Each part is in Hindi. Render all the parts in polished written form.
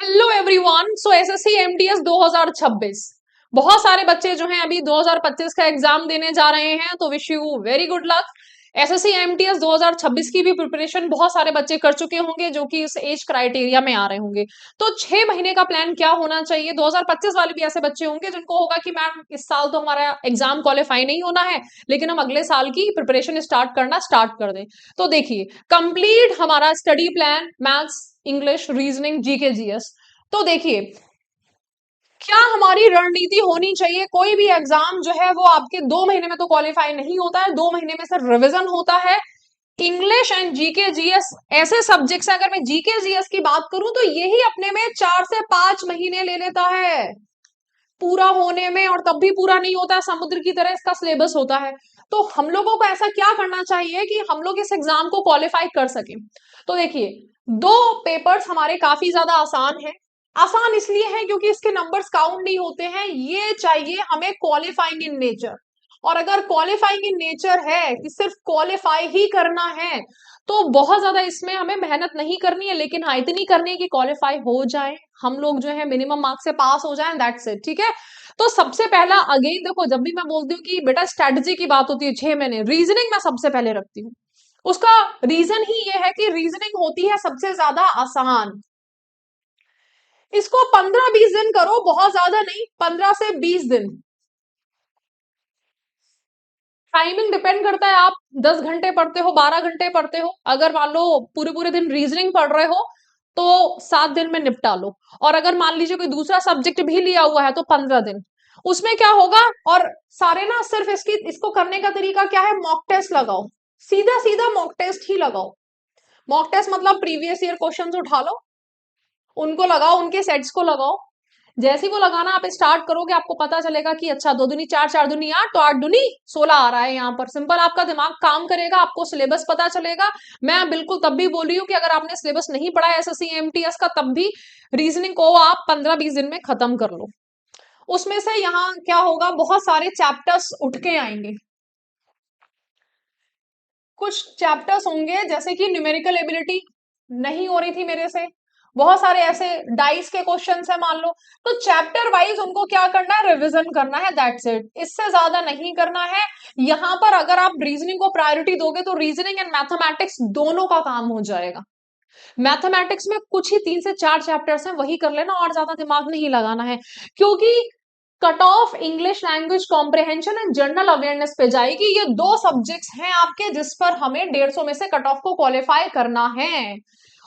Hello everyone. So SSC MTS 2026 बहुत सारे बच्चे जो हैं अभी 2025 का एग्जाम देने जा रहे हैं, तो wish you very good luck. SSC MTS 2026 की भी प्रिपरेशन बहुत सारे बच्चे कर चुके होंगे जो कि इस एज क्राइटेरिया में आ रहे होंगे। तो 6 महीने का प्लान क्या होना चाहिए? 2025 वाले भी ऐसे बच्चे होंगे जिनको होगा कि मैम इस साल तो हमारा एग्जाम क्वालिफाई नहीं होना है, लेकिन हम अगले साल की प्रिपरेशन स्टार्ट कर दें। तो देखिए, कंप्लीट हमारा study plan maths, English, reasoning, GK, GS. तो देखिए, क्या हमारी रणनीति होनी चाहिए? कोई भी एग्जाम जो है वो आपके 2 महीने में तो क्वालिफाई नहीं होता है, 2 महीने में सिर्फ रिवीजन होता है। इंग्लिश एंड जीके जीएस ऐसे सब्जेक्ट्स हैं, अगर मैं जीके जीएस की बात करूं तो यही अपने में 4 से 5 महीने ले लेता है पूरा होने में, और तब भी पूरा नहीं होता है, समुद्र की तरह इसका सिलेबस होता है। तो हम लोगों को ऐसा क्या करना चाहिए कि हम लोग इस एग्जाम को क्वालिफाई कर सकें? तो देखिए, दो पेपर्स हमारे काफी ज्यादा आसान है। आसान इसलिए है क्योंकि इसके नंबर्स काउंट नहीं होते हैं। ये चाहिए हमें क्वालिफाइंग इन नेचर, और अगर क्वालिफाइंग इन नेचर है कि सिर्फ क्वालिफाई ही करना है तो बहुत ज्यादा इसमें हमें मेहनत नहीं करनी है, लेकिन हाँ इतनी करनी है कि क्वालिफाई हो जाए, हम लोग जो है मिनिमम मार्क्स से पास हो जाए, दैट्स इट। ठीक है। तो सबसे पहला, अगेन देखो, जब भी मैं बोलती हूँ कि बेटा स्ट्रेटजी की बात होती है 6 महीने, रीजनिंग मैं सबसे पहले रखती हूँ। उसका रीजन ही ये है कि रीजनिंग होती है सबसे ज्यादा आसान। इसको 15-20 दिन करो, बहुत ज्यादा नहीं, 15 से 20 दिन। टाइमिंग डिपेंड करता है, आप 10 घंटे पढ़ते हो, 12 घंटे पढ़ते हो। अगर मान लो पूरे पूरे दिन रीजनिंग पढ़ रहे हो तो 7 दिन में निपटा लो। और अगर मान लीजिए कोई दूसरा सब्जेक्ट भी लिया हुआ है तो 15 दिन। उसमें क्या होगा, और सारे ना सिर्फ इसको करने का तरीका क्या है, मॉक टेस्ट लगाओ। सीधा सीधा मॉक टेस्ट ही लगाओ। मॉक टेस्ट मतलब प्रीवियस ईयर क्वेश्चंस उठा लो, उनको लगाओ, उनके सेट्स को लगाओ। जैसे ही वो लगाना आप स्टार्ट करोगे, आपको पता चलेगा कि अच्छा 2 दूनी 4, 4 दूनी 8, तो 8 दूनी 16 आ रहा है। यहाँ पर सिंपल आपका दिमाग काम करेगा, आपको सिलेबस पता चलेगा। मैं बिल्कुल तब भी बोल रही हूँ कि अगर आपने सिलेबस नहीं पढ़ा है एसएससी एमटीएस का, तब भी रीजनिंग को आप 15-20 दिन में खत्म कर लो। उसमें से यहाँ क्या होगा, बहुत सारे चैप्टर्स उठ के आएंगे। कुछ चैप्टर्स होंगे जैसे कि न्यूमेरिकल एबिलिटी नहीं हो रही थी मेरे से, बहुत सारे ऐसे डाइस के क्वेश्चंस है मान लो, तो चैप्टर वाइज उनको क्या करना है, रिवीजन करना है, दैट्स इट। इससे ज्यादा नहीं करना है। यहां पर अगर आप रीजनिंग को प्रायोरिटी दोगे तो रीजनिंग एंड मैथमेटिक्स दोनों का काम हो जाएगा। मैथमेटिक्स में कुछ ही 3 से 4 चैप्टर्स हैं, वही कर लेना, और ज्यादा दिमाग नहीं लगाना है, क्योंकि cut off English language comprehension and general awareness पे जाएगी। ये दो सब्जेक्ट्स हैं आपके जिस पर हमें 150 में से कट ऑफ को क्वालिफाई करना है।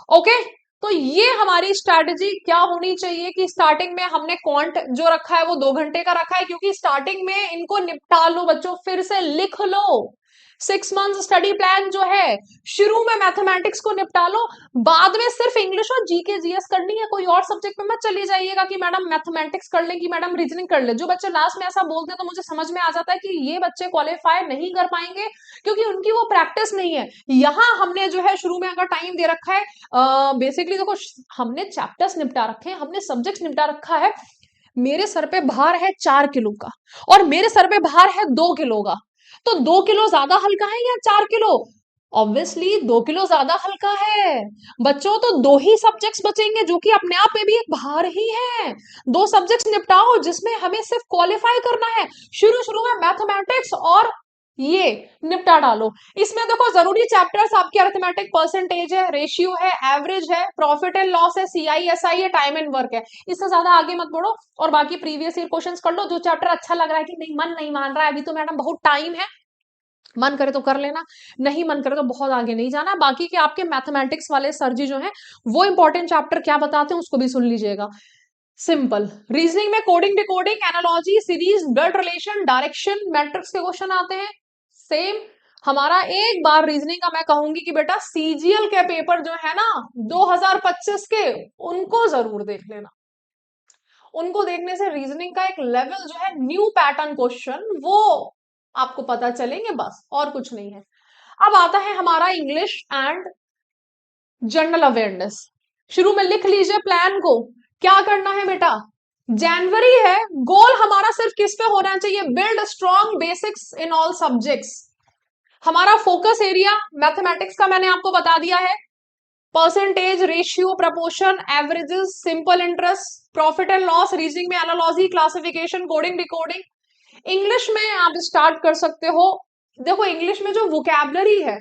ओके। तो ये हमारी स्ट्रैटेजी क्या होनी चाहिए कि स्टार्टिंग में हमने क्वांट जो रखा है वो 2 घंटे का रखा है, क्योंकि स्टार्टिंग में इनको निपटा लो बच्चों, फिर से लिख लो। 6 मंथ स्टडी प्लान जो है, शुरू में मैथमेटिक्स को निपटा लो, बाद में सिर्फ इंग्लिश और जीके जीएस करनी है। कोई और सब्जेक्ट में मत चली जाइएगा कि मैडम मैथमेटिक्स कर ले, कि मैडम रीजनिंग कर ले। जो बच्चे लास्ट में ऐसा बोलते हैं तो मुझे समझ में आ जाता है कि ये बच्चे क्वालिफाई नहीं कर पाएंगे, क्योंकि उनकी वो प्रैक्टिस नहीं है। यहाँ हमने जो है शुरू में अगर टाइम दे रखा है, बेसिकली देखो, हमने चैप्टर्स निपटा रखे हैं, हमने सब्जेक्ट निपटा रखा है। मेरे सर पे भार है 4 किलो का, और मेरे सर पे भार है 2 किलो का। तो 2 किलो ज्यादा हल्का है या 4 किलो? ऑब्वियसली 2 किलो ज्यादा हल्का है। बच्चों, तो दो ही सब्जेक्ट्स बचेंगे जो कि अपने आप में भी एक भार ही है। दो सब्जेक्ट्स निपटाओ जिसमें हमें सिर्फ क्वालिफाई करना है। शुरू शुरू में मैथमेटिक्स और ये निपटा डालो। इसमें देखो, जरूरी चैप्टर्स आपके अरिथमेटिक, परसेंटेज है, रेशियो है, एवरेज है, प्रॉफिट एंड लॉस है, सीआईएसआई है, टाइम एंड वर्क है। इससे ज्यादा आगे मत बढ़ो, और बाकी प्रीवियस ईयर क्वेश्चंस कर लो। जो चैप्टर अच्छा लग रहा है कि नहीं, मन नहीं मान रहा है अभी तो मैडम बहुत टाइम है, मन करे तो कर लेना, नहीं मन करे तो बहुत आगे नहीं जाना। बाकी के आपके मैथमेटिक्स वाले सर जी जो हैं, वो इंपॉर्टेंट चैप्टर क्या बताते हैं उसको भी सुन लीजिएगा। सिंपल रीजनिंग में coding, decoding, analogy, series, blood relation, direction, matrix के क्वेश्चन आते हैं। सेम हमारा एक बार रीजनिंग का मैं कहूंगी कि बेटा सीजीएल के पेपर जो है ना 2025 के, उनको जरूर देख लेना। उनको देखने से रीजनिंग का एक लेवल जो है, न्यू पैटर्न क्वेश्चन, वो आपको पता चलेंगे, बस और कुछ नहीं है। अब आता है हमारा इंग्लिश एंड जनरल अवेयरनेस। शुरू में लिख लीजिए प्लान को, क्या करना है बेटा। जनवरी है, गोल हमारा सिर्फ किस पे होना चाहिए, build strong basics in all subjects. हमारा फोकस एरिया मैथमेटिक्स का मैंने आपको बता दिया है, percentage, ratio, proportion, averages, simple interest, profit and loss, reasoning में analogy, classification, coding, decoding. English में आप स्टार्ट कर सकते हो। देखो इंग्लिश में जो वोकैबलरी है,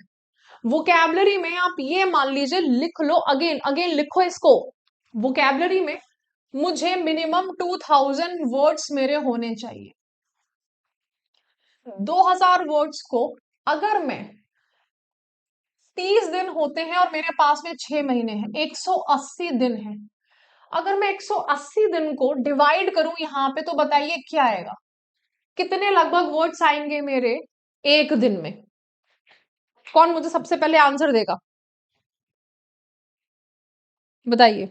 वोकैबलरी में आप ये मान लीजिए लिख लो, अगेन अगेन लिखो इसको। वोकैबलरी में मुझे मिनिमम 2000 वर्ड्स मेरे होने चाहिए। 2000 वर्ड्स को अगर मैं 30 दिन होते हैं और मेरे पास में 6 महीने हैं, 180 दिन है। अगर मैं 180 दिन को डिवाइड करूं यहां पे, तो बताइए क्या आएगा, कितने लगभग वर्ड्स आएंगे मेरे एक दिन में? कौन मुझे सबसे पहले आंसर देगा, बताइए।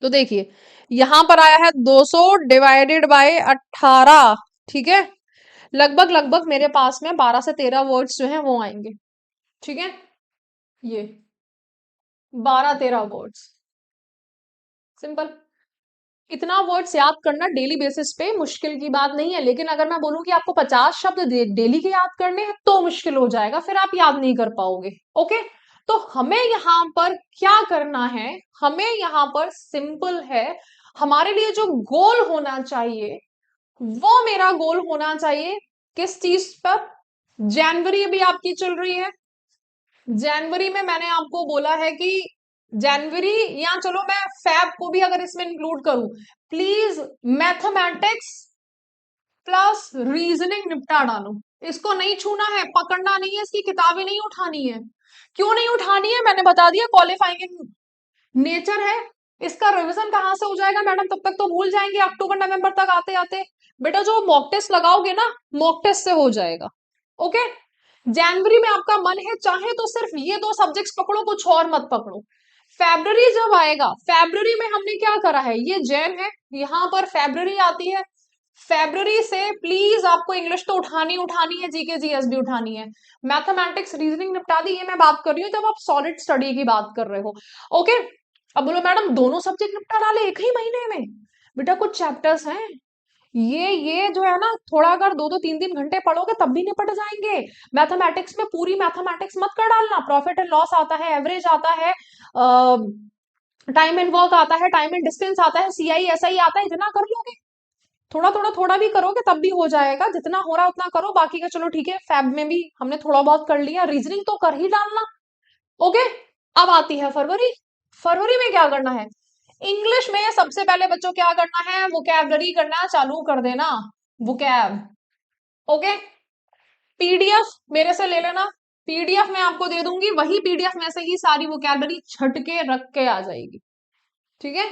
तो देखिए यहां पर आया है 200 डिवाइडेड बाय 18, ठीक है। लगभग लगभग मेरे पास में 12 से 13 वर्ड्स जो हैं वो आएंगे, ठीक है। ये 12-13 वर्ड्स, सिंपल। इतना वर्ड्स याद करना डेली बेसिस पे मुश्किल की बात नहीं है, लेकिन अगर मैं बोलूं कि आपको 50 शब्द डेली के याद करने हैं तो मुश्किल हो जाएगा, फिर आप याद नहीं कर पाओगे। ओके, तो हमें यहां पर क्या करना है, हमें यहां पर सिंपल है, हमारे लिए जो गोल होना चाहिए वो मेरा गोल होना चाहिए किस चीज पर। जनवरी अभी आपकी चल रही है, जनवरी में मैंने आपको बोला है कि जनवरी, या चलो मैं फैब को भी अगर इसमें इंक्लूड करूं, प्लीज मैथमेटिक्स प्लस रीजनिंग निपटा डालो। इसको नहीं छूना है, पकड़ना नहीं है, इसकी किताबें नहीं उठानी है। क्यों नहीं उठानी है, मैंने बता दिया, क्वालिफाइंग इन नेचर है। इसका रिवीजन कहां से हो जाएगा मैडम, तब तक तो भूल जाएंगे अक्टूबर नवंबर तक आते आते। बेटा जो मॉक टेस्ट लगाओगे ना, मॉक टेस्ट से हो जाएगा। ओके, जनवरी में आपका मन है चाहे तो सिर्फ ये दो सब्जेक्ट्स पकड़ो, कुछ और मत पकड़ो। फेब्रुवरी जब आएगा, फेब्रुवरी में हमने क्या करा है, ये जैन है, यहां पर फेब्रुवरी आती है। फेब्रुवरी से प्लीज आपको इंग्लिश तो उठानी उठानी है, जीके जीएस भी उठानी है। मैथमेटिक्स रीजनिंग निपटा दी, ये मैं बात कर रही हूँ जब आप सॉलिड स्टडी की बात कर रहे हो। ओके, अब बोलो मैडम दोनों सब्जेक्ट निपटा डाले एक ही महीने में? बेटा कुछ चैप्टर्स हैं, ये जो है ना, थोड़ा अगर 2-2 3-3 घंटे पढ़ोगे तब भी निपट जाएंगे। मैथमेटिक्स में पूरी मैथमेटिक्स मत कर डालना, प्रॉफिट एंड लॉस आता है, एवरेज आता है, टाइम एंड वर्क आता है, टाइम एंड डिस्टेंस आता है, सीआई एसआई आता है, इतना कर लोगे? थोड़ा थोड़ा थोड़ा भी करोगे तब भी हो जाएगा, जितना हो रहा है उतना करो, बाकी का चलो ठीक है, फैब में भी हमने थोड़ा बहुत कर लिया, रीजनिंग तो कर ही डालना। ओके, अब आती है फरवरी। फरवरी में क्या करना है, इंग्लिश में सबसे पहले बच्चों क्या करना है, वोकैबलरी करना चालू कर देना, वोकैब। ओके, पीडीएफ मेरे से ले लेना, पीडीएफ मैं आपको दे दूंगी, वही पीडीएफ में से ही सारी वोकैबलरी छट के रख के आ जाएगी, ठीक है,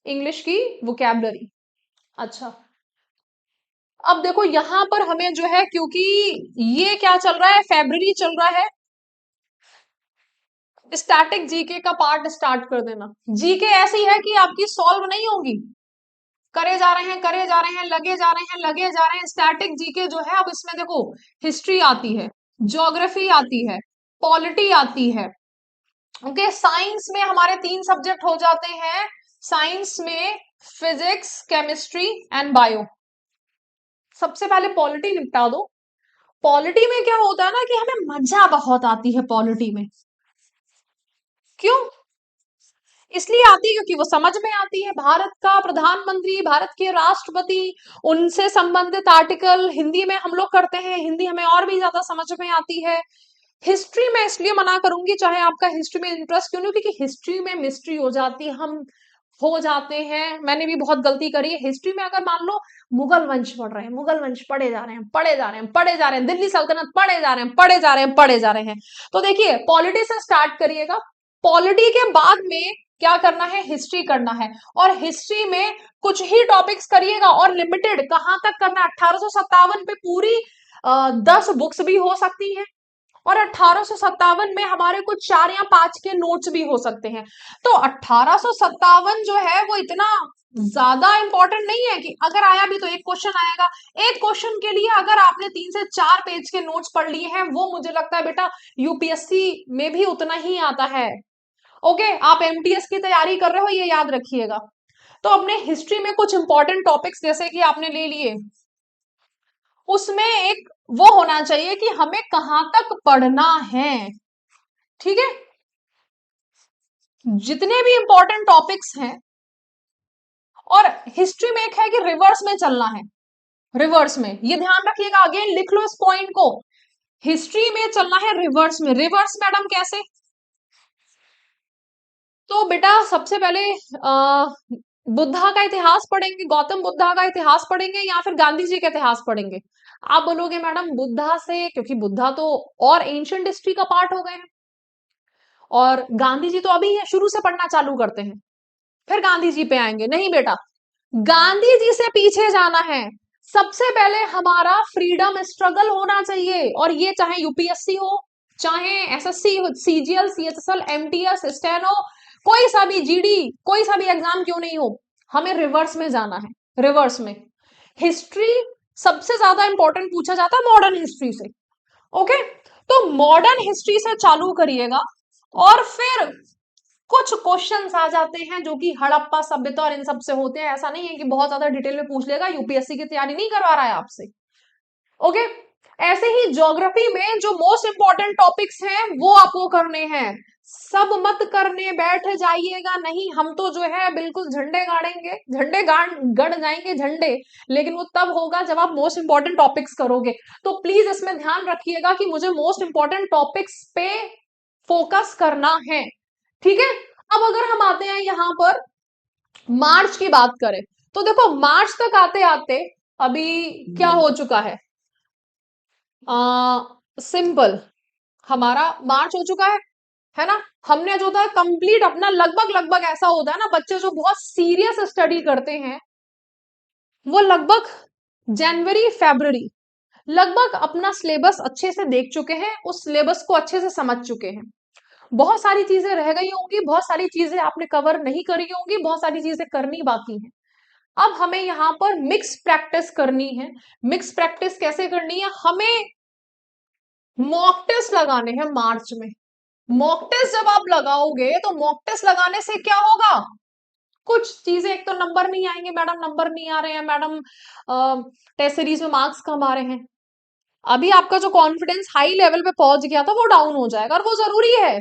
इंग्लिश की वोकैबलरी। अच्छा, अब देखो यहां पर हमें जो है, क्योंकि ये क्या चल रहा है, फेब्रुवरी चल रहा है, स्टैटिक जीके का पार्ट स्टार्ट कर देना। जीके ऐसी है कि आपकी सॉल्व नहीं होगी, करे जा रहे हैं, करे जा रहे हैं, लगे जा रहे हैं, लगे जा रहे हैं। स्टैटिक जीके जो है, अब इसमें देखो हिस्ट्री आती है, ज्योग्राफी आती है, पॉलिटी आती है। ओके, साइंस में हमारे 3 सब्जेक्ट हो जाते हैं, साइंस में फिजिक्स, केमिस्ट्री एंड बायो। सबसे पहले पॉलिटी निपटा दो। पॉलिटी में क्या होता है ना कि हमें मजा बहुत आती है पॉलिटी में। क्यों? इसलिए आती है क्योंकि वो समझ में आती है, भारत का प्रधानमंत्री, भारत के राष्ट्रपति, उनसे संबंधित आर्टिकल हिंदी में हम लोग करते हैं, हिंदी हमें और भी ज्यादा समझ में आती है। हिस्ट्री में इसलिए मना करूंगी, चाहे आपका हिस्ट्री में इंटरेस्ट क्यों नहीं, क्योंकि हिस्ट्री में मिस्ट्री हो जाती है, हम हो जाते हैं, मैंने भी बहुत गलती करी है हिस्ट्री में। अगर मान लो मुगल वंश पढ़ रहे हैं, मुगल वंश पढ़े जा रहे हैं, पढ़े जा रहे हैं, पढ़े जा रहे हैं, दिल्ली सल्तनत पढ़े जा रहे हैं, पढ़े जा रहे हैं, पढ़े जा रहे हैं, तो देखिए पॉलिटी से स्टार्ट करिएगा, पॉलिटी के बाद में क्या करना है, हिस्ट्री करना है, और हिस्ट्री में कुछ ही टॉपिक्स करिएगा, और लिमिटेड कहां तक करना, 1857 पे पूरी 10 बुक्स भी हो सकती हैं, और 1857 में हमारे कुछ 4 या 5 के नोट्स भी हो सकते हैं। तो 1857 जो है वो इतना ज्यादा इंपॉर्टेंट नहीं है कि अगर आया भी तो एक क्वेश्चन आएगा, एक क्वेश्चन के लिए अगर आपने 3 से 4 पेज के नोट्स पढ़ लिए हैं, वो मुझे लगता है बेटा यूपीएससी में भी उतना ही आता है। ओके, आप एमटीएस की तैयारी कर रहे हो, ये याद रखिएगा। तो अपने हिस्ट्री में कुछ इंपॉर्टेंट टॉपिक्स जैसे कि आपने ले लिए, उसमें एक वो होना चाहिए कि हमें कहां तक पढ़ना है, ठीक है, जितने भी इंपॉर्टेंट टॉपिक्स हैं, और हिस्ट्री में एक है कि रिवर्स में चलना है, रिवर्स में, ये ध्यान रखिएगा, अगेन लिख लो इस पॉइंट को, हिस्ट्री में चलना है रिवर्स में। रिवर्स मैडम कैसे? तो बेटा सबसे पहले बुद्धा का इतिहास पढ़ेंगे, गौतम बुद्धा का इतिहास पढ़ेंगे, या फिर गांधी जी का इतिहास पढ़ेंगे? आप बोलोगे मैडम बुद्धा से, क्योंकि बुद्धा तो और एंशियंट हिस्ट्री का पार्ट हो गए हैं, और गांधी जी तो अभी है, शुरू से पढ़ना चालू करते हैं, फिर गांधी जी पे आएंगे। नहीं बेटा, गांधी जी से पीछे जाना है। सबसे पहले हमारा फ्रीडम स्ट्रगल होना चाहिए, और ये चाहे यूपीएससी हो, चाहे एसएससी हो, सीजीएल, सीएचएसएल, एमटीएस, स्टेनो, कोई सा भी जीडी, कोई सा भी एग्जाम क्यों नहीं हो, हमें रिवर्स में जाना है। रिवर्स में हिस्ट्री सबसे ज्यादा इंपॉर्टेंट पूछा जाता है मॉडर्न हिस्ट्री से। ओके, तो मॉडर्न हिस्ट्री से चालू करिएगा, और फिर कुछ क्वेश्चंस आ जाते हैं जो कि हड़प्पा सभ्यता और इन सब से होते हैं। ऐसा नहीं है कि बहुत ज्यादा डिटेल में पूछ लेगा, यूपीएससी की तैयारी नहीं करवा रहा है आपसे। ओके, ऐसे ही ज्योग्राफी में जो मोस्ट इंपॉर्टेंट टॉपिक्स हैं वो आपको करने हैं। सब मत करने बैठ जाइएगा, नहीं, हम तो जो है बिल्कुल झंडे गाड़ेंगे, झंडे गड़ जाएंगे झंडे, लेकिन वो तब होगा जब आप मोस्ट इंपॉर्टेंट टॉपिक्स करोगे। तो प्लीज इसमें ध्यान रखिएगा कि मुझे मोस्ट इंपॉर्टेंट टॉपिक्स पे फोकस करना है। ठीक है, अब अगर हम आते हैं यहां पर मार्च की बात करें, तो देखो मार्च तक आते आते अभी क्या हो चुका सिंपल, हमारा मार्च हो चुका है ना। हमने जो था कंप्लीट अपना, लगभग लगभग ऐसा होता है ना, बच्चे जो बहुत सीरियस स्टडी करते हैं वो लगभग जनवरी फरवरी लगभग अपना सिलेबस अच्छे से देख चुके हैं, उस सिलेबस को अच्छे से समझ चुके हैं। बहुत सारी चीजें रह गई होंगी, बहुत सारी चीजें आपने कवर नहीं करी होंगी, बहुत सारी चीजें करनी बाकी है। अब हमें यहाँ पर मिक्स प्रैक्टिस करनी है। मिक्स प्रैक्टिस कैसे करनी है? हमें मॉक टेस्ट लगाने हैं मार्च में। मॉक टेस्ट जब आप लगाओगे तो मॉक टेस्ट लगाने से क्या होगा, कुछ चीजें, एक तो नंबर नहीं आएंगे मैडम, नंबर नहीं आ रहे हैं मैडम, टेस्ट सीरीज में मार्क्स कम आ रहे हैं, अभी आपका जो कॉन्फिडेंस हाई लेवल पे पहुंच गया था वो डाउन हो जाएगा, और वो जरूरी है।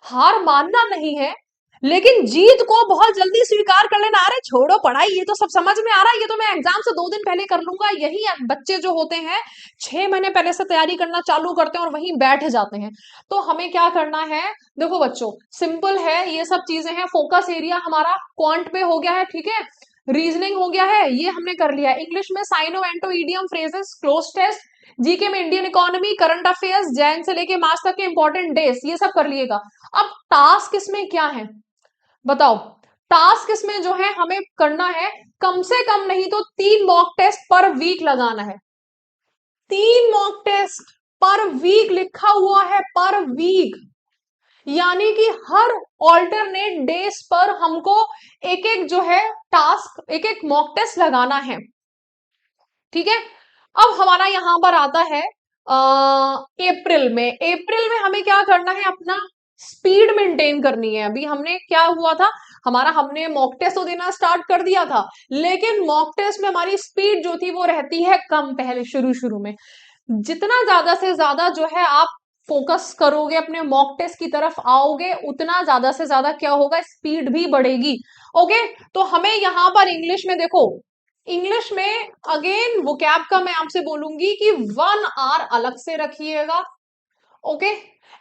हार मानना नहीं है, लेकिन जीत को बहुत जल्दी स्वीकार कर लेना। अरे छोड़ो पढ़ाई, ये तो सब समझ में आ रहा है, ये तो मैं एग्जाम से 2 दिन पहले कर लूंगा, यही बच्चे जो होते हैं 6 महीने पहले से तैयारी करना चालू करते हैं और वहीं बैठ जाते हैं। तो हमें क्या करना है? देखो बच्चों, सिंपल है, ये सब चीजें हैं। फोकस एरिया हमारा क्वांट पे हो गया है, ठीक है, रीजनिंग हो गया है, ये हमने कर लिया। इंग्लिश में synonym antonym idiom phrases, cloze test, GK में Indian economy, current affairs, Jan से लेके मार्च तक के इंपॉर्टेंट डेज, ये सब कर लिएगा। अब टास्क इसमें क्या है बताओ? टास्क इसमें जो है हमें करना है, कम से कम नहीं तो 3 मॉक टेस्ट पर वीक लगाना है। 3 मॉक टेस्ट पर वीक लिखा हुआ है, पर वीक, यानी कि हर ऑल्टरनेट डेज पर हमको एक एक जो है टास्क, एक एक मॉक टेस्ट लगाना है। ठीक है, अब हमारा यहां पर आता है अप्रैल में। अप्रैल में हमें क्या करना है? अपना स्पीड मेंटेन करनी है। अभी हमने क्या हुआ था हमारा, हमने मॉक टेस्ट तो देना स्टार्ट कर दिया था, लेकिन मॉक टेस्ट में हमारी स्पीड जो थी वो रहती है कम, पहले शुरू शुरू में। जितना ज्यादा से ज्यादा जो है आप फोकस करोगे, अपने मॉक टेस्ट की तरफ आओगे, उतना ज्यादा से ज्यादा क्या होगा, स्पीड भी बढ़ेगी। ओके, तो हमें यहां पर इंग्लिश में देखो, इंग्लिश में अगेन वोकैब का मैं आपसे बोलूंगी कि 1 आवर अलग से रखिएगा। ओके,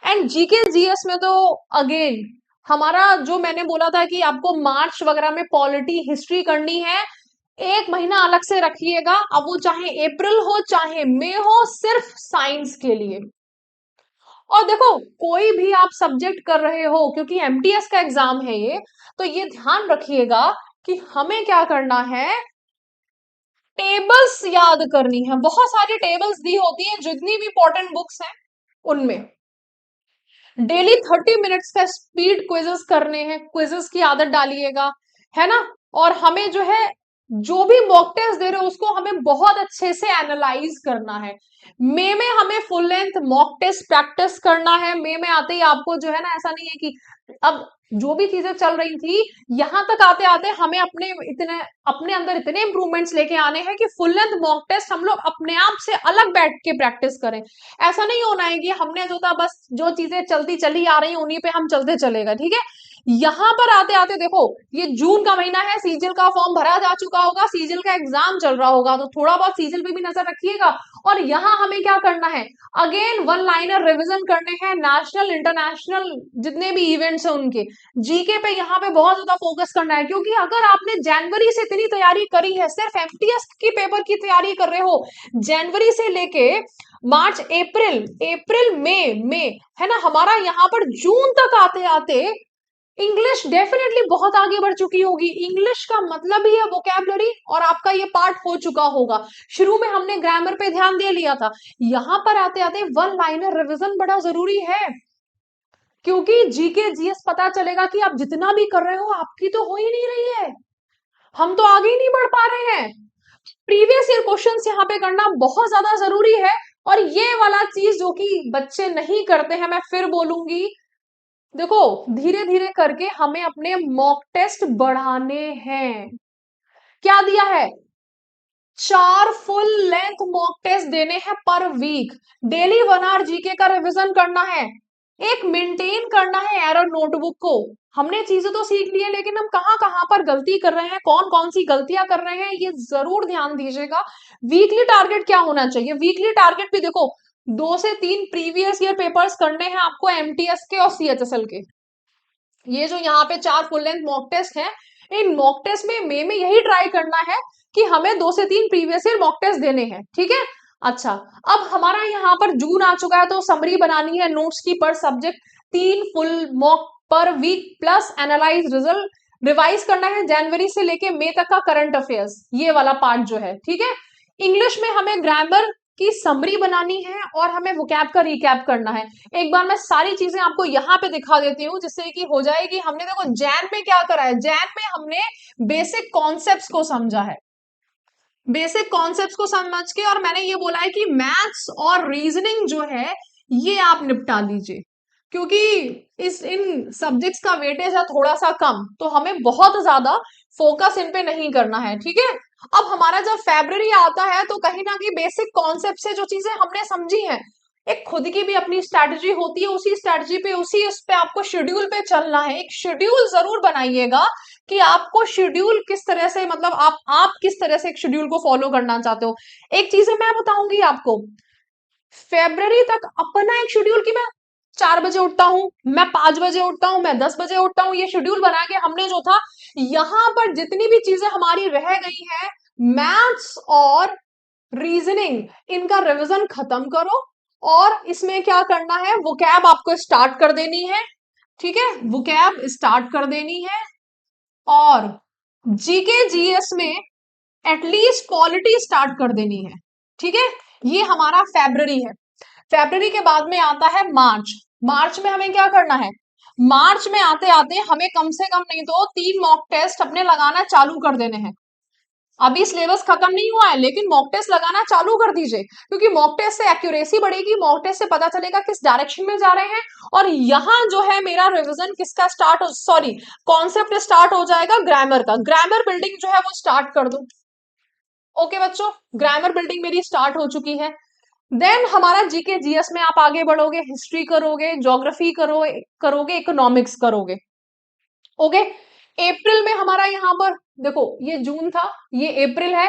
एंड जीके जीएस में तो अगेन हमारा जो मैंने बोला था कि आपको मार्च वगैरह में पॉलिटी हिस्ट्री करनी है, 1 महीना अलग से रखिएगा। अब वो चाहे अप्रैल हो चाहे मई हो, सिर्फ साइंस के लिए। और देखो कोई भी आप सब्जेक्ट कर रहे हो, क्योंकि एमटीएस का एग्जाम है ये, तो ये ध्यान रखिएगा कि हमें क्या करना है, टेबल्स याद करनी है। बहुत सारी टेबल्स दी होती हैं जितनी भी इंपॉर्टेंट बुक्स हैं उनमें। डेली 30 मिनट्स का स्पीड क्विजेस करने हैं, क्विजेस की आदत डालिएगा, है ना। और हमें जो है जो भी मॉक टेस्ट दे रहे हो उसको हमें बहुत अच्छे से एनालाइज करना है। मे में हमें full length mock test practice करना है। मे में आते ही आपको जो है ना, ऐसा नहीं है कि अब जो भी चीजें चल रही थी यहां तक आते आते हमें अपने अंदर इतने इंप्रूवमेंट्स लेके आने हैं कि फुल लेंथ मॉक टेस्ट हम लोग अपने आप से अलग बैठ के प्रैक्टिस करें। ऐसा नहीं होना है कि हमने जो था बस जो चीजें चलती चली आ रही उन्हीं पे हम चलते चलेगा, ठीक है। यहां पर आते आते देखो, ये जून का महीना है, सीजीएल का फॉर्म भरा जा चुका होगा, सीजीएल का एग्जाम चल रहा होगा, तो थोड़ा बहुत सीजीएल पे भी नजर रखिएगा। और यहाँ हमें क्या करना है, अगेन वन लाइनर रिवीजन करने हैं, नेशनल इंटरनेशनल जितने भी इवेंट्स हैं उनके जीके पे यहाँ पे बहुत ज्यादा फोकस करना है। क्योंकि अगर आपने जनवरी से इतनी तैयारी करी है, सिर्फ एमटीएस की पेपर की तैयारी कर रहे हो जनवरी से लेके मार्च अप्रैल अप्रैल मई है ना, हमारा यहाँ पर जून तक आते आते इंग्लिश डेफिनेटली बहुत आगे बढ़ चुकी होगी। इंग्लिश का मतलब ही है वोकैबुलरी, और आपका ये पार्ट हो चुका होगा। शुरू में हमने ग्रामर पे ध्यान दे लिया था, यहां पर आते आते वन लाइनर रिवीजन बड़ा जरूरी है। क्योंकि जीके जीएस पता चलेगा कि आप जितना भी कर रहे हो आपकी तो हो ही नहीं रही है, हम तो आगे ही नहीं बढ़ पा रहे हैं। प्रीवियस ईयर क्वेश्चंस यहाँ पे करना बहुत ज्यादा जरूरी है। और ये वाला चीज जो कि बच्चे नहीं करते हैं, मैं फिर बोलूंगी, देखो धीरे धीरे करके हमें अपने मॉक टेस्ट बढ़ाने हैं। क्या दिया है, 4 फुल लेंथ मॉक टेस्ट देने हैं per week. Daily 1 hour GK का रिवीजन करना है, एक मेंटेन करना है एरर नोटबुक को। हमने चीजें तो सीख ली है, लेकिन हम कहाँ कहाँ पर गलती कर रहे हैं, कौन कौन सी गलतियां कर रहे हैं, ये जरूर ध्यान दीजिएगा। वीकली टारगेट क्या होना चाहिए, वीकली टारगेट भी देखो 2 से 3 प्रीवियस ईयर पेपर्स करने हैं आपको एमटीएस के और सीएचएसएल के। ये जो यहाँ पे 4 फुल लेंथ मॉक टेस्ट हैं, इन मॉक टेस्ट में मे में यही ट्राई करना है कि हमें 2 से 3 प्रीवियस ईयर मॉक टेस्ट देने हैं, ठीक है। अच्छा, अब हमारा यहाँ पर जून आ चुका है, तो समरी बनानी है नोट्स की per subject, 3 full mock per week plus analyse result, revise करना है जनवरी से लेके मई तक का करंट अफेयर्स, ये वाला पार्ट जो है, ठीक है। इंग्लिश में हमें ग्रामर की समरी बनानी है और हमें वोकैब का रिकैप करना है। एक बार मैं सारी चीजें आपको यहाँ पे दिखा देती हूँ जिससे कि हो जाएगी। हमने देखो जैन में क्या करा है, जैन में हमने बेसिक कॉन्सेप्ट्स को समझा है, बेसिक कॉन्सेप्ट्स को समझ के, और मैंने ये बोला है कि मैथ्स और रीजनिंग जो है ये आप निपटा लीजिए, क्योंकि इस इन सब्जेक्ट्स का वेटेज है थोड़ा सा कम, तो हमें बहुत ज्यादा फोकस इन पे नहीं करना है, ठीक है। अब हमारा जब फेब्रुअरी आता है तो कहीं ना कहीं बेसिक कॉन्सेप्ट से जो चीजें हमने समझी हैं, एक खुद की भी अपनी स्ट्रैटेजी होती है, उसी स्ट्रैटेजी पे उस पे आपको शेड्यूल पे चलना है। एक शेड्यूल जरूर बनाइएगा कि आपको शेड्यूल किस तरह से, मतलब आप किस तरह से एक शेड्यूल को फॉलो करना चाहते हो। एक चीज मैं बताऊंगी आपको, फेब्रुअरी तक अपना एक शेड्यूल कि मैं 4 बजे उठता हूं, मैं 5 बजे उठता हूं, मैं 10 बजे उठता हूं, ये शेड्यूल बना के हमने जो था, यहां पर जितनी भी चीजें हमारी रह गई है, मैथ्स और रीजनिंग, इनका रिवीजन खत्म करो। और इसमें क्या करना है, वोकैब आपको स्टार्ट कर देनी है, ठीक है, वोकैब स्टार्ट कर देनी है। और जीके जीएस में एटलीस्ट पॉलिटी स्टार्ट कर देनी है, ठीक है। ये हमारा फेब्रुअरी है। फेब्रुअरी के बाद में आता है मार्च। मार्च में हमें क्या करना है, मार्च में आते आते हमें कम से कम नहीं तो 3 मॉक टेस्ट अपने लगाना चालू कर देने हैं। अभी सिलेबस खत्म नहीं हुआ है, लेकिन मॉक टेस्ट लगाना चालू कर दीजिए, क्योंकि मॉक टेस्ट से एक्यूरेसी बढ़ेगी, मॉक टेस्ट से पता चलेगा किस डायरेक्शन में जा रहे हैं। और यहाँ जो है मेरा रिवीजन किसका स्टार्ट, सॉरी कॉन्सेप्ट स्टार्ट हो जाएगा ग्रामर का, ग्रामर बिल्डिंग जो है वो स्टार्ट कर दो। ओके बच्चों, ग्रामर बिल्डिंग मेरी स्टार्ट हो चुकी है। देन हमारा जीके जीएस में आप आगे बढ़ोगे, हिस्ट्री करोगे, ज्योग्राफी करोगे, इकोनॉमिक्स करोगे। ओके, अप्रैल में हमारा यहाँ पर देखो, ये जून था, ये अप्रैल है।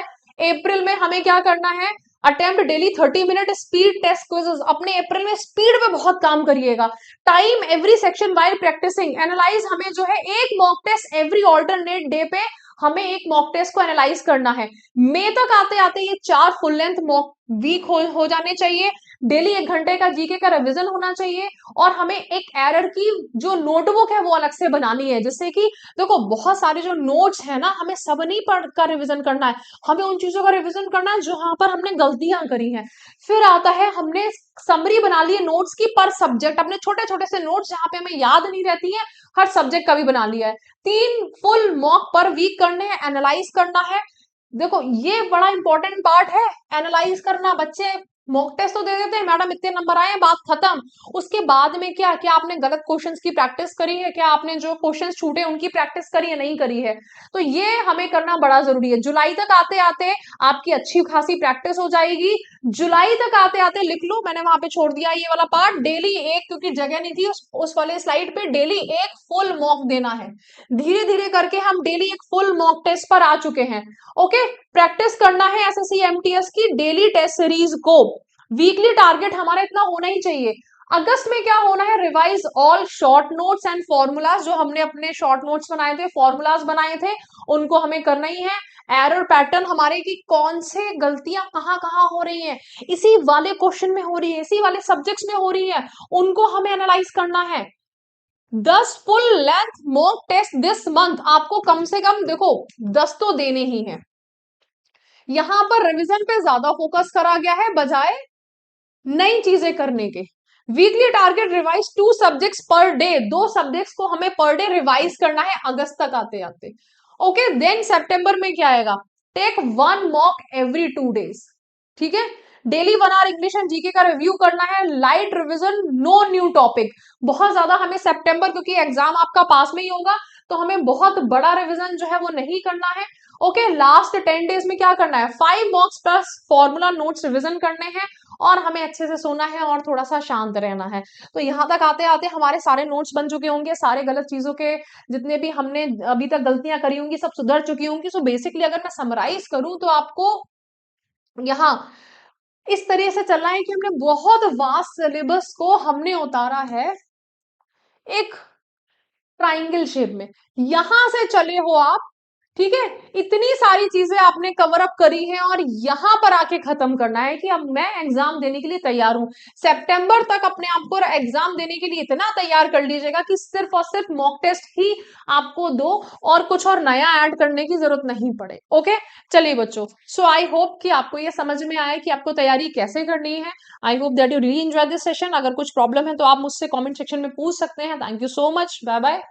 अप्रैल में हमें क्या करना है, attempt daily 30 minute speed test quizzes. अपने अप्रैल में स्पीड पे बहुत काम करिएगा। Time every section while practising, analyse हमें जो है एक mock test every alternate day पे हमें एक मॉक टेस्ट को एनालाइज करना है। मई तक आते आते ये 4 फुल लेंथ मॉक वीक हो जाने चाहिए। डेली 1 घंटे का जीके का रिवीजन होना चाहिए। और हमें एक एरर की जो नोटबुक है वो अलग से बनानी है, जिससे कि देखो बहुत सारे जो नोट्स है ना, हमें सब नहीं पढ़कर रिवीजन करना है, हमें उन चीजों का रिवीजन करना है जहां पर हमने गलतियां करी हैं। फिर आता है, हमने समरी बना ली है नोट्स की पर सब्जेक्ट, अपने छोटे छोटे से नोट्स जहां पे हमें याद नहीं रहती है, हर सब्जेक्ट का भी बना लिया है। 3 फुल मॉक पर वीक करने हैं, एनालाइज करना है। देखो ये बड़ा इंपॉर्टेंट पार्ट है, एनालाइज करना। बच्चे मॉक टेस्ट तो दे देते हैं, मैडम इतने नंबर आए, बात खत्म। उसके बाद में क्या क्या आपने गलत क्वेश्चंस की प्रैक्टिस करी है, क्या आपने जो क्वेश्चंस छूटे उनकी प्रैक्टिस करी है, नहीं करी है? तो ये हमें करना बड़ा जरूरी है। जुलाई तक आते आते आपकी अच्छी खासी प्रैक्टिस हो जाएगी। जुलाई तक आते आते लिख लो, मैंने वहां पे छोड़ दिया ये वाला पार्ट, डेली एक, क्योंकि जगह नहीं थी उस वाले स्लाइड पे, डेली एक फुल मॉक देना है। धीरे धीरे करके हम डेली एक फुल मॉक टेस्ट पर आ चुके हैं। ओके, प्रैक्टिस करना है एसएससी एमटीएस की डेली टेस्ट सीरीज को। वीकली टारगेट हमारा इतना होना ही चाहिए। अगस्त में क्या होना है, revise all short notes and formulas. जो हमने अपने शॉर्ट नोट्स बनाए थे, फॉर्मूलाज बनाए थे, उनको हमें करना ही है। एरर पैटर्न हमारे की कौन से गलतियां कहाँ कहाँ हो रही हैं, इसी वाले क्वेश्चन में हो रही है, इसी वाले सब्जेक्ट्स में हो रही है, उनको हमें एनालाइज करना है। 10 full length mock test this month, आपको कम से कम देखो 10 तो देने ही हैं। यहां पर रिवीजन पे ज्यादा फोकस करा गया है बजाय नई चीजें करने के। Weekly target revise 2 subjects per day, 2 subjects को हमें पर डे रिवाइज करना है अगस्त तक आते आते। ओके, देन सितंबर में क्या आएगा, टेक 1 मॉक एवरी 2 डेज। ठीक है, daily 1 hour English and GK का रिव्यू करना है, light revision, no new topic. बहुत ज्यादा हमें सितंबर, क्योंकि एग्जाम आपका पास में ही होगा, तो हमें बहुत बड़ा रिवीजन जो है वो नहीं करना है। ओके, लास्ट 10 डेज में क्या करना है, 5 मॉक्स प्लस फॉर्मूला नोट्स रिवीजन करने हैं, और हमें अच्छे से सोना है और थोड़ा सा शांत रहना है। तो यहां तक आते आते हमारे सारे नोट्स बन चुके होंगे, सारे गलत चीजों के जितने भी हमने अभी तक गलतियां करी होंगी सब सुधर चुकी होंगी। सो बेसिकली अगर मैं समराइज करूं तो आपको यहाँ इस तरह से चलना है कि हमने बहुत वास्ट सिलेबस को हमने उतारा है एक ट्राइंगल शेप में, यहां से चले हो आप। ठीक है, इतनी सारी चीजें आपने कवर अप करी हैं और यहां पर आके खत्म करना है कि अब मैं एग्जाम देने के लिए तैयार हूं। सितंबर तक अपने आप को एग्जाम देने के लिए इतना तैयार कर लीजिएगा कि सिर्फ और सिर्फ मॉक टेस्ट ही आपको दो, और कुछ और नया ऐड करने की जरूरत नहीं पड़े। ओके, चलिए बच्चों, सो आई होप कि आपको ये समझ में आए कि आपको तैयारी कैसे करनी है। I hope that you really enjoy this session. अगर कुछ प्रॉब्लम है तो आप मुझसे कॉमेंट सेक्शन में पूछ सकते हैं। Thank you so much, bye bye.